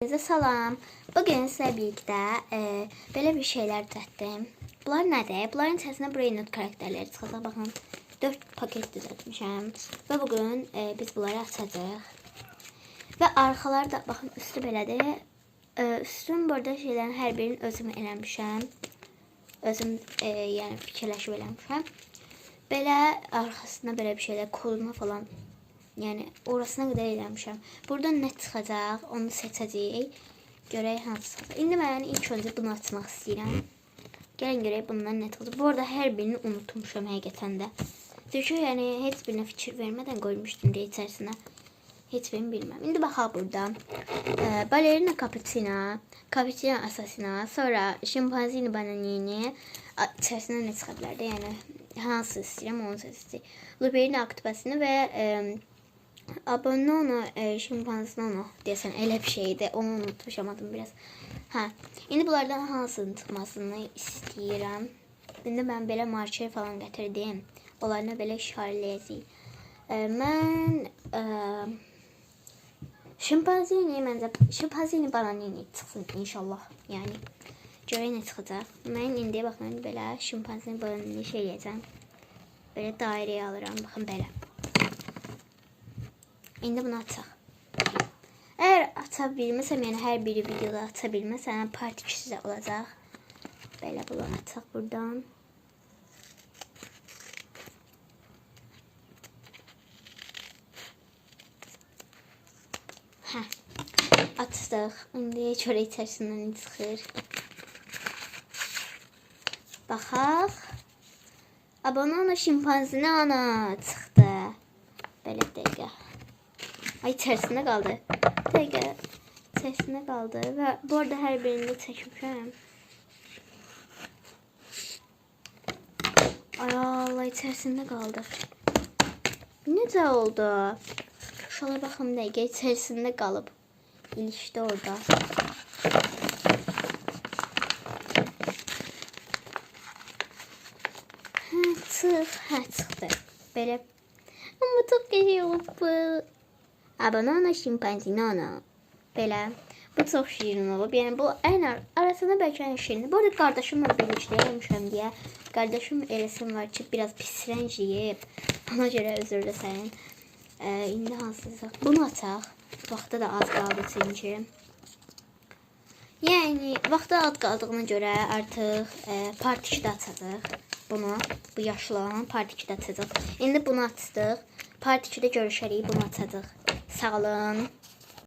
Hepinize salam. Bugün sizlə birlikdə belə bir şeylər düzəltdim. Bunlar nədir? Bunların içərisinə Brainrot karakterləri çıxacaq. Baxın, 4 paket düzəltmişəm. Və bugün biz bunları açacağıq. Və arxaları da baxın, üstü belədir. Üstün burada şeylərin hər birini özüm eləmişəm. Özüm yəni fikirləşib eləmişəm. Belə arxasına belə bir şeylər, koluna falan, yəni orasına qədər eləmişəm. Buradan nə çıxacaq, onu seçəcəyik. Görək hansı çıxacaq. İndi mən ilk öncə bunu açmaq istəyirəm. Gəlin görək bundan nə çıxacaq. Bu arada hər birini unutmuşam həqiqətən də. Çünki yəni heç birinə fikir vermədən qoymuşdum deyə içərisinə. Heç birini bilməm. İndi baxaq burada. Balerina Cappuccina, Cappuccino Assassina, sonra Şimpanzini Bananini. İçərisinə nə çıxa bilər də, yəni hansı istəyirəm onu seçəcəyik. Luperina Octopus'ını və Abonono Şimpanzino deyəsən elə bir şeydi. Onu unutmuşam adım biraz. Hə. İndi bunlardan hansının çıxmasını istəyirəm. İndi mən belə marker falan gətirdim. Onlarına belə işarələyəcəyik. Mən Şimpanzini Bananini çıxsın inşallah. Yəni görək nə çıxacaq. Mən indi baxın belə Şimpanzini Bananini şey eləyəcəm. Belə dairəyə alıram. Baxın belə. İndi bunu açaq. Əgər aça bilməsəm, yəni hər biri videoda aça bilməsəm, part 2 sizə olacaq. Belə bunu açaq buradan. Hə. Açdıq. İndi çörək içərisindən çıxır. Baxaq. Abonono Şimpanzini ana çıxdı. Belə dəqiqə. Ay içərisində qaldı. Dəqiqə içərisində qaldı və bu arada hər birini çəkmişəm. Ay Allah, içərisində qaldı. Necə oldu? Şala baxım dəqiqə içərisində qalıb. İlişdi orada. Hə, çıxdı. Belə. Amma çox qəşəng olub bu. Abonono Şimpanzini. Belə. Bu çox şirin olub. Yəni bu ən arasında bəlkə ən şirindir. Bu arada qardaşımla birlikdə yemişəm deyə. Qardaşım eləsim var ki, biraz pis rənc yeyib. Ona görə özür diləyin. İndi hansısa bunu açaq. Vaxtı da az qaldı çünki. Yəni vaxtı az qaldığına görə artıq part 2-də açacaq. Bunu, bu yaşlı olan part 2-də açacaq. İndi bunu açdıq. Part 2-də görüşərik, bunu açacaq. Sağ olun.